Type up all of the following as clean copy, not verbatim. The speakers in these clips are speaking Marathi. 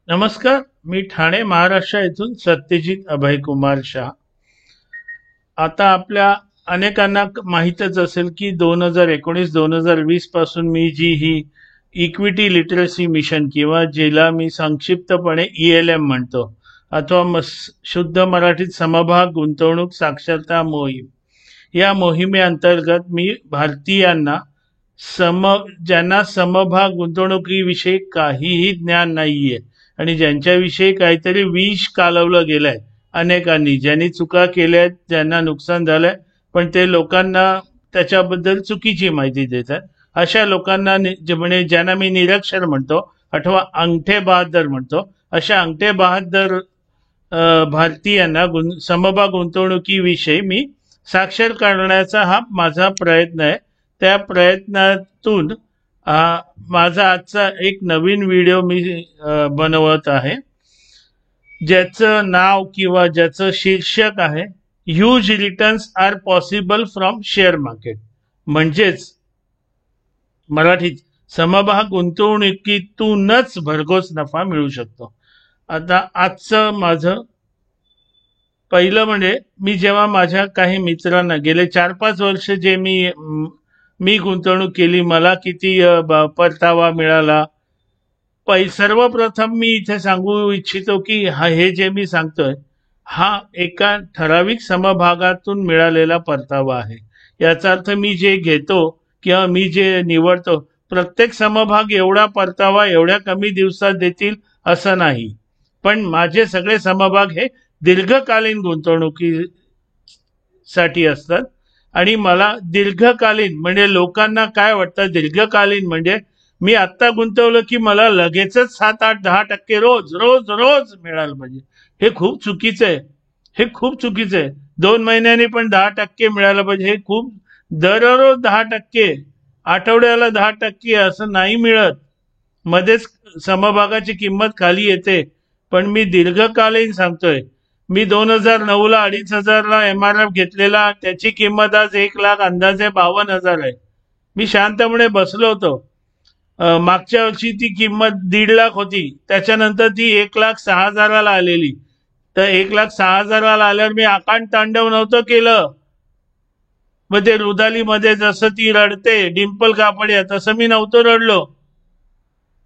नमस्कार. मी ठाणे महाराष्ट्र येथून सत्यजित अभयकुमार शाह. आता आपल्या अनेकांना माहीतच असेल की 2019-2020 पासून मी जी ही इक्विटी लिटरसी मिशन किंवा जिला मी संक्षिप्तपणे ELM म्हणतो अथवा शुद्ध मराठीत समभाग गुंतवणूक साक्षरता मोहीम, या मोहिमेअंतर्गत मी भारतीयांना ज्यांना समभाग गुंतवणुकीविषयी काहीही ज्ञान नाहीये आणि ज्यांच्याविषयी काहीतरी विष कालवलं गेलंय, अनेकांनी ज्यांनी चुका केल्या, ज्यांना नुकसान झालंय, पण ते लोकांना त्याच्याबद्दल चुकीची माहिती देतात, अशा लोकांना म्हणजे ज्यांना मी निरक्षर म्हणतो अथवा अंगठे बहादर म्हणतो, अशा अंगठे बहादर भारतीयांना समभाग गुंतवणुकीविषयी मी साक्षर करण्याचा हा माझा प्रयत्न आहे. त्या प्रयत्नातून माझा आजचा एक नवीन व्हिडिओ मी बनवत आहे, ज्याचं नाव किंवा ज्याचं शीर्षक आहे huge returns are possible from share market. म्हणजेच मराठीत समभाग गुंतवणुकीतूनच भरघोस नफा मिळू शकतो. आता आजचं माझं पहिलं म्हणजे मी जेव्हा माझ्या काही मित्रांना गेले 4-5 वर्ष जे मी गुंतवणूक केली, मला किती परतावा मिळाला, सर्वप्रथम मी इथे सांगू इच्छितो की हे जे मी सांगतोय हा एका ठराविक समभागातून मिळालेला परतावा आहे. याचा अर्थ मी जे घेतो किंवा मी जे निवडतो, प्रत्येक समभाग एवढा परतावा एवढ्या कमी दिवसात देतील असं नाही, पण माझे सगळे समभाग हे दीर्घकालीन गुंतवणुकीसाठी असतात. आणि मला दीर्घकालीन म्हणजे लोकांना काय वाटतं, दीर्घकालीन म्हणजे मी आत्ता गुंतवलं की मला लगेचच 7-8-10% रोज रोज रोज मिळालं पाहिजे. हे खूप चुकीचं आहे. हे खूप चुकीचं आहे. 2 महिन्यांनी पण 10% मिळालं पाहिजे. हे खूप दररोज 10%, आठवड्याला 10% असं नाही मिळत. मध्येच समभागाची किंमत खाली येते. पण मी दीर्घकालीन सांगतोय. मी 2009ला 2,500ला MRF घेतलेला, त्याची किंमत आज 1 लाख अंदाजे 52,000 आहे. मी शांतपणे बसलो होतो. मागच्या वर्षी ती किंमत 1.5 लाख होती, त्याच्यानंतर ती 1,06,000ला आलेली. तर 1,06,000ला आल्यावर मी आकांड तांडव नव्हतं केलं. मग ते रुदाली मध्ये जसं ती रडते डिंपल कापडिया, तसं मी नव्हतं रडलो.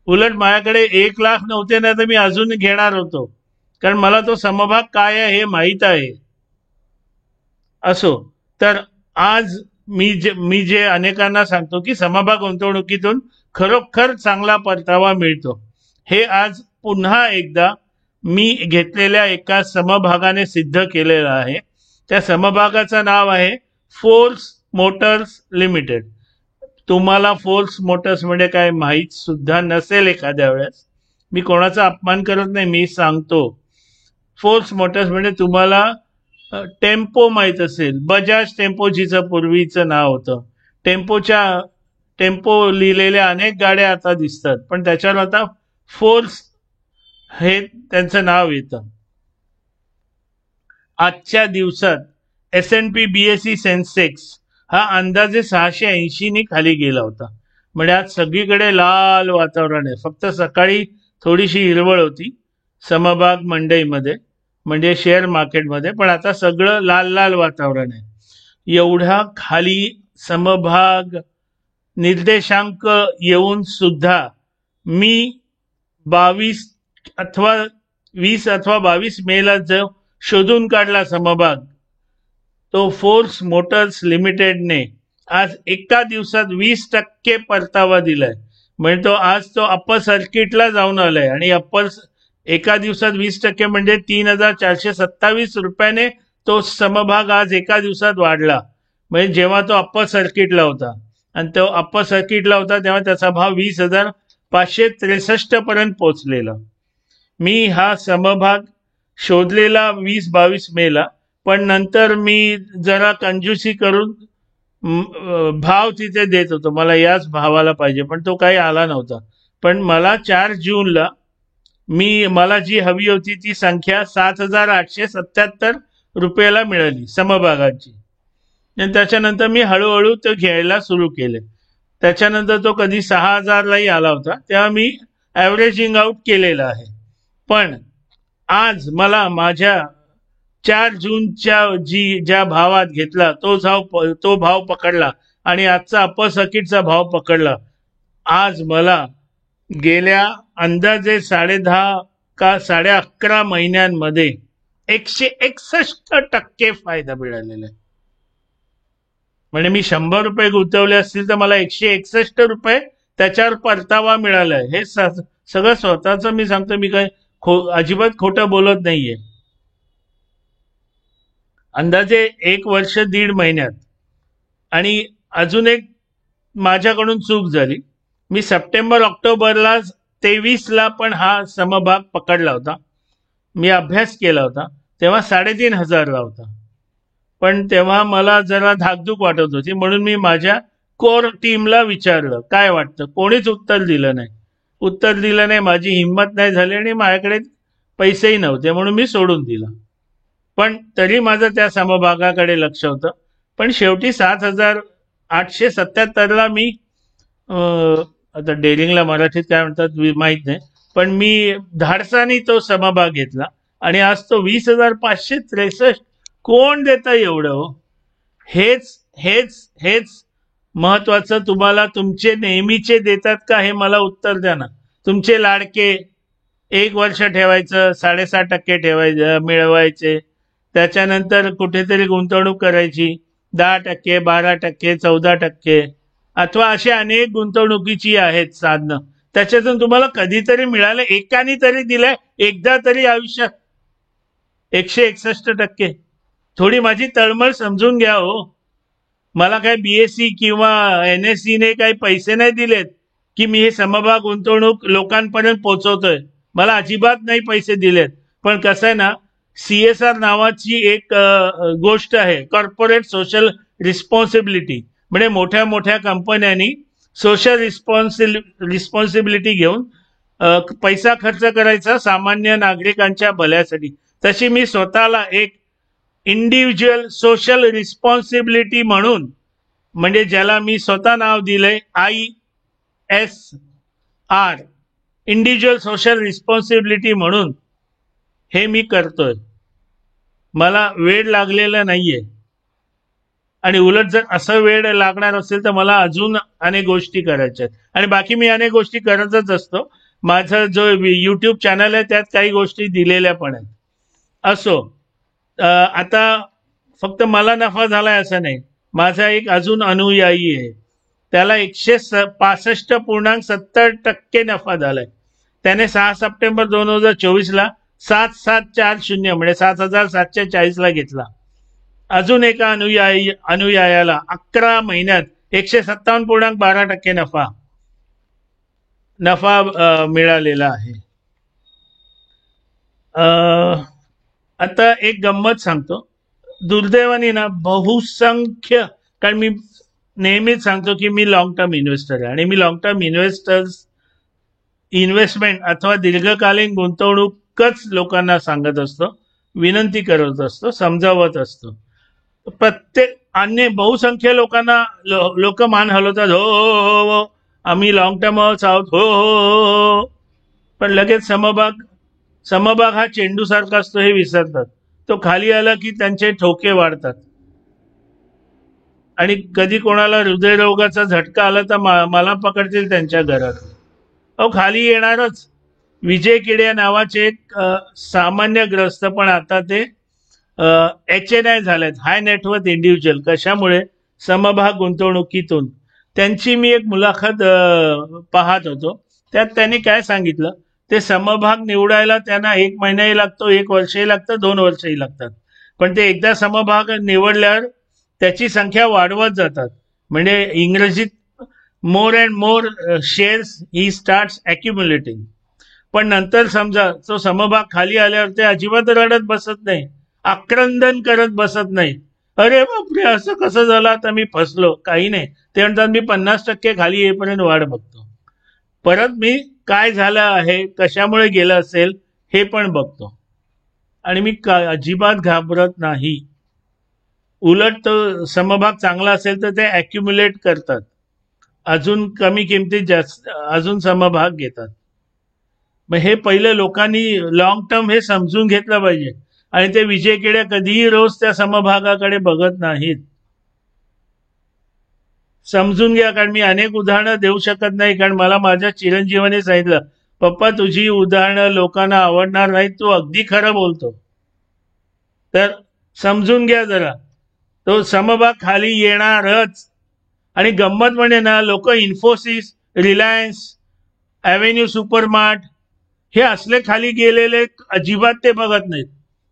उलट माझ्याकडे 1 लाख नव्हते ना, तर मी अजून घेणार होतो, कारण मला तो समभाग काय आहे हे माहीत आहे. असो, तर आज मी जे अनेकांना सांगतो की समभाग गुंतवणुकीतून खरोखर चांगला परतावा मिळतो, हे आज पुन्हा एकदा मी घेतलेल्या एका समभागाने सिद्ध केलेलं आहे. त्या समभागाचं नाव आहे फोर्स मोटर्स लिमिटेड. तुम्हाला फोर्स मोटर्स म्हणजे काय माहीत सुद्धा नसेल एखाद्या वेळेस. मी कोणाचा अपमान करत नाही, मी सांगतो. फोर्स मोटर्स म्हणजे तुम्हाला टेम्पो माहित असेल, बजाज टेम्पो जिचं पूर्वीचं नाव होतं. टेम्पो लिहिलेल्या अनेक गाड्या आता दिसतात, पण त्याच्यावर आता फोर्स हे त्यांचं नाव येतं. आजच्या दिवसात S&P BSE सेन्सेक्स हा अंदाजे 680 खाली गेला होता. म्हणजे आज सगळीकडे लाल वातावरण आहे. फक्त सकाळी थोडीशी हिरवळ होती समभाग मंडईमध्ये, म्हणजे शेअर मार्केटमध्ये, पण आता सगळं लाल लाल वातावरण आहे. एवढा खाली समभाग निर्देशांक येऊन सुद्धा मी 20 अथवा 22 मेला जो शोधून काढला समभाग, तो फोर्स मोटर्स लिमिटेडने आज एका दिवसात 20% परतावा दिलाय. म्हणजे तो अप्पर सर्किटला जाऊन आलाय. आणि एका दिवसात 20% म्हणजे 3,427 रुपयाने तो समभाग आज एका दिवसात वाढला. म्हणजे जेव्हा तो अप्पर सर्किटला होता, आणि तो अप्पर सर्किटला होता तेव्हा त्याचा भाव 20,563 पर्यंत पोहोचलेला. मी हा समभाग शोधलेला 20-22 मेला, पण नंतर मी जरा कंजूसी करून भाव तिथे देत होतो, मला याच भावाला पाहिजे, पण तो काही आला नव्हता. पण मला 4 जूनला मला जी हवी होती ती संख्या 7,877 रुपयाला मिळाली समभागाची. आणि त्याच्यानंतर मी हळूहळू तो घ्यायला सुरू केले. त्याच्यानंतर तो कधी 6,000लाही आला होता, तेव्हा मी ॲव्हरेजिंग आउट केलेला आहे. पण आज मला माझ्या 4 जूनच्या ज्या भावात घेतला तो भाव पकडला आणि आजचा अपसकीटचा भाव पकडला. आज मला गेल्या अंदाजे 10.5 का 11.5 महिन्यांमध्ये 161% फायदा मिळालेला आहे. म्हणजे मी 100 रुपये गुंतवले असतील तर मला 161 रुपये त्याच्यावर परतावा मिळालाय. हे सगळं स्वतःच मी सांगतो. मी काय अजिबात खोटं बोलत नाहीये. अंदाजे 1 वर्ष 1.5 महिन्यात. आणि अजून एक माझ्याकडून चूक झाली. मी सप्टेंबर ऑक्टोबरला 23ला पण हा समभाग पकडला होता. मी अभ्यास केला होता तेव्हा 3,500ला होता. पण तेव्हा मला जरा धाकधूक वाटत होती म्हणून मी माझ्या कोर टीमला विचारलं काय वाटतं. कोणीच उत्तर दिलं नाही. माझी हिंमत नाही झाली आणि माझ्याकडे पैसेही नव्हते म्हणून मी सोडून दिला. पण तरी माझं त्या समभागाकडे लक्ष होतं. पण शेवटी 7,877ला मी आता डेअरिंगला मराठीत काय म्हणतात माहित नाही, पण मी धाडसाने तो समभाग घेतला आणि आज तो 20,563. कोण देतं एवढं हो? हेच हेच हेच महत्वाचं. तुम्हाला तुमचे नेहमीचे देतात का हे मला उत्तर द्या ना. तुमचे लाडके 1 वर्ष ठेवायचं, 6.5% ठेवायचं मिळवायचे, त्याच्यानंतर कुठेतरी गुंतवणूक करायची 10%, 12%, 14%, अथवा असे अनेक गुंतवणुकीची आहेत साधनं. त्याच्यातून तुम्हाला कधीतरी मिळालं, एकाने तरी दिलंय एकदा तरी आयुष्यात 161%. थोडी माझी तळमळ समजून घ्या हो. मला काय BSc किंवा NSE ने काही पैसे नाही दिलेत की मी हे समभाग गुंतवणूक लोकांपर्यंत पोहोचवतोय. मला अजिबात नाही पैसे दिलेत. पण कसं आहे ना, CSR नावाची एक गोष्ट आहे, कॉर्पोरेट सोशल रिस्पॉन्सिबिलिटी. म्हणजे मोठ्या मोठ्या कंपन्यांनी सोशल रिस्पॉन्सिबिलिटी घेऊन पैसा खर्च करायचा सामान्य नागरिकांच्या भल्यासाठी. तशी मी स्वतःला एक इंडिव्हिज्युअल सोशल रिस्पॉन्सिबिलिटी म्हणून, म्हणजे ज्याला मी स्वतः नाव दिलंय ISR, इंडिव्हिज्युअल सोशल रिस्पॉन्सिबिलिटी म्हणून हे मी करतोय. मला वेळ लागलेला नाहीये. आणि उलट जर असं वेळ लागणार असेल तर मला अजून अनेक गोष्टी करायच्या आहेत. आणि बाकी मी अनेक गोष्टी करतच असतो. माझं जो YouTube चॅनल आहे त्यात काही गोष्टी दिलेल्या पण आहेत. असो, आता फक्त मला नफा झालाय असं नाही. माझा एक अजून अनुयायी आहे, त्याला 165.70% नफा झालाय. त्याने 6 सप्टेंबर 2024ला 7740 म्हणजे 7,740ला घेतला. अजून एका अनुयायाला 11 महिन्यात 157.12% नफा मिळालेला आहे. आता एक गंमत सांगतो. दुर्दैवाने ना बहुसंख्य, कारण मी नेहमीच सांगतो की मी लॉंग टर्म इन्व्हेस्टर आहे आणि मी लॉंग टर्म इन्व्हेस्टमेंट अथवा दीर्घकालीन गुंतवणूकच लोकांना सांगत असतो, विनंती करत असतो, समजावत असतो. प्रत्येक बहुसंख्य लोकांना लोक मान हलवतात, हो हो हो आम्ही लॉंग टर्म आहोत, हो हो. पण लगेच समभाग हा चेंडू सारखा असतो हे विसरतात. तो खाली आला की त्यांचे ठोके वाढतात. आणि कधी कोणाला हृदयरोगाचा झटका आला तर मला पकडतील त्यांच्या घरात. खाली येणारच. विजय किडे नावाचे एक सामान्य ग्रस्त, पण आता ते HNI झालेत, हाय नेटवर्थ इंडिव्हिज्युअल. कशामुळे? समभाग गुंतवणुकीतून. त्यांची मी एक मुलाखत पाहत होतो. त्यात त्यांनी काय सांगितलं, ते समभाग निवडायला त्यांना 1 महिनाही लागतो, 1 वर्षही लागतं, 2 वर्षही लागतात. पण ते एकदा समभाग निवडल्यावर त्याची संख्या वाढवत जातात. म्हणजे इंग्रजीत more and more shares he starts accumulating. पण नंतर समजा तो समभाग खाली आल्यावर ते अजिबात रडत बसत नाही, आक्रंदन करत बसत नाही, अरे बापरे असं कसं झालं, आता मी फसलो. काही नाही, ते म्हणतात मी 50% खाली येईपर्यंत वाट बघतो, परत मी काय झालं आहे, कशामुळे गेलं असेल हे पण बघतो. आणि मी अजिबात घाबरत नाही. उलट तो समभाग चांगला असेल तर ते अॅक्युम्युलेट करतात, अजून कमी किमतीत जास्त अजून समभाग घेतात. मग हे पहिलं लोकांनी लॉंग टर्म हे समजून घेतलं पाहिजे. आणि ते विजय केड्या कधीही रोज त्या समभागाकडे बघत नाहीत. समजून घ्या. कारण मी अनेक उदाहरणं देऊ शकत नाही, कारण मला माझ्या चिरंजीवाने सांगितलं, पप्पा तुझी उदाहरणं लोकांना आवडणार नाहीत, तू अगदी खरं बोलतो. तर समजून घ्या जरा, तो समभाग खाली येणारच. आणि गंमत म्हणजे ना, लोक इन्फोसिस, रिलायन्स, ॲव्हेन्यू सुपरमार्ट हे असले खाली गेलेले अजिबात ते बघत नाहीत.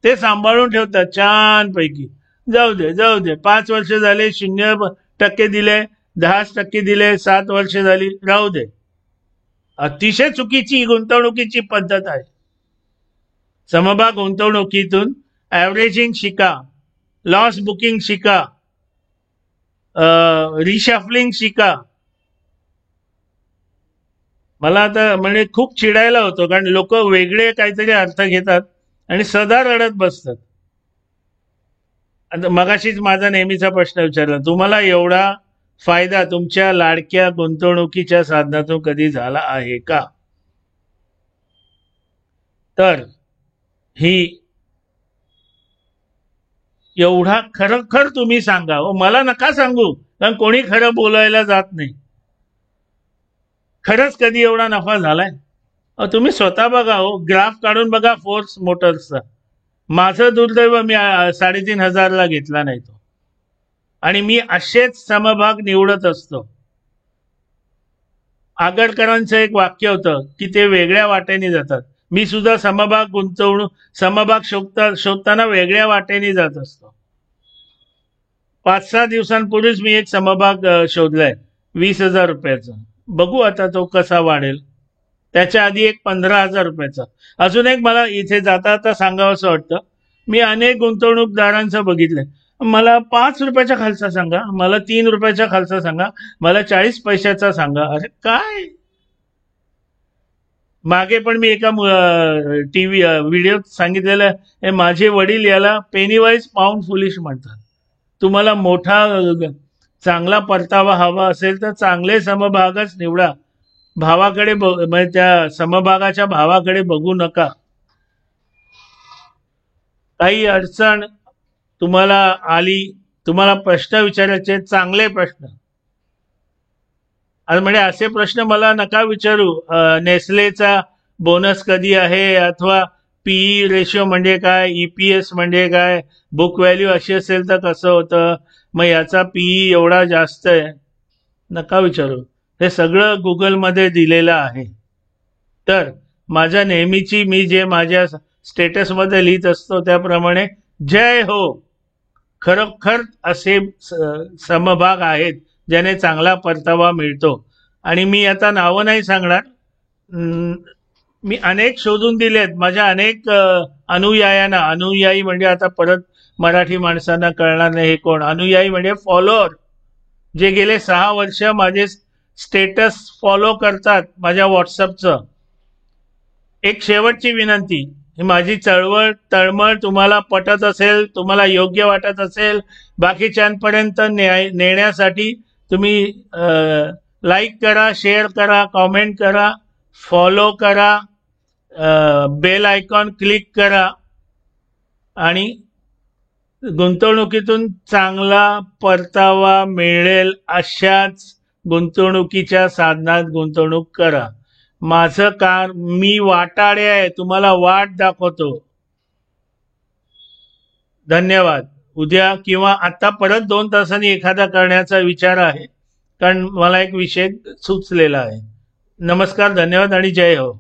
ते सांभाळून ठेवतात छानपैकी. जाऊ दे जाऊ दे, 5 वर्ष झाले 0% दिले, 10% दिले, 7 वर्ष झाली, राहू दे. अतिशय चुकीची गुंतवणुकीची पद्धत आहे. समभाग गुंतवणुकीतून ॲव्हरेजिंग शिका, लॉस बुकिंग शिका, रिशफलिंग शिका. मला आता म्हणजे खूप चिडायला होतं, कारण लोक वेगळे काहीतरी अर्थ घेतात आणि सदा रडत बसतात. आता मगाशीच माझा नेहमीचा प्रश्न विचारला, तुम्हाला एवढा फायदा तुमच्या लाडक्या गुंतवणुकीच्या साधनातून कधी झाला आहे का? तर ही एवढा खरखर तुम्ही सांगा. मला नका सांगू, कारण कोणी खरं बोलायला जात नाही. खरंच कधी एवढा नफा झालाय? तुम्ही स्वतः बघा, ग्राफ काढून बघा फोर्स मोटर्सचा. माझं दुर्दैव, मी 3,500 घेतला नाही तो. आणि मी असेच समभाग निवडत असतो. आगरकरांचं एक वाक्य होतं की ते वेगळ्या वाटेने जातात. मी सुद्धा समभाग शोधताना वेगळ्या वाटेने जात असतो. 5-6 दिवसांपूर्वीच मी एक समभाग शोधलाय 20,000 रुपयाचा. बघू आता तो कसा वाढेल. त्याच्या आधी एक 15,000 रुपयाचा. अजून एक मला इथे जाता जाता सांगावंसं वाटतं, मी अनेक गुंतवणूकदारांचं बघितलंय. मला 5 रुपयाच्या खालचा सांगा, मला 3 रुपयाच्या खालचा सांगा, मला 40 पैशाचा सांगा. अरे काय, मागे पण मी एका टीव्ही व्हिडिओत सांगितलेलं, माझे वडील याला पेनीवाईज पाऊंड फुलिश म्हणतात. तुम्हाला मोठा चांगला परतावा हवा असेल तर चांगले समभागच निवडा. भावाकडे म्हणजे त्या समभागाच्या भावाकडे बघू नका. काही अडचण तुम्हाला आली, तुम्हाला प्रश्न विचारायचे, चांगले प्रश्न. म्हणजे असे प्रश्न मला नका विचारू, नेस्लेचा बोनस कधी आहे, अथवा पीई रेशिओ म्हणजे काय, ईपीएस म्हणजे काय, बुक व्हॅल्यू अशी असेल तर कसं होतं, मग याचा पीई एवढा जास्त आहे, नका विचारू. हे सगळं गुगलमध्ये दिलेलं आहे. तर माझ्या नेहमीची, मी जे माझ्या स्टेटसमध्ये लिहित असतो त्याप्रमाणे, जय हो. खरोखर असे समभाग आहेत ज्याने चांगला परतावा मिळतो. आणि मी आता नावं नाही सांगणार, मी अनेक शोधून दिलेत माझ्या अनेक अनुयायांना. अनुयायी म्हणजे आता परत मराठी माणसांना कळणार नाही हे कोण. अनुयायी म्हणजे फॉलोअर, जे गेले 6 वर्ष माझे स्टेटस फॉलो करतात माझ्या व्हॉट्सअपचं. एक शेवटची विनंती, ही माझी तळमळ तुम्हाला पटत असेल, तुम्हाला योग्य वाटत असेल, बाकीच्यांपर्यंत नेण्यासाठी तुम्ही लाईक करा, शेअर करा, कॉमेंट करा, फॉलो करा, बेल आयकॉन क्लिक करा. आणि गुंतवणुकीतून चांगला परतावा मिळेल अशाच गुंतवणुकीच्या साधनात गुंतवणूक करा. माझं कार, मी वाटाडे आहे, तुम्हाला वाट दाखवतो. धन्यवाद. उद्या किंवा आता परत 2 तासांनी एखादा करण्याचा विचार आहे, कारण मला एक विषय सुचलेला आहे. नमस्कार, धन्यवाद आणि जय हो.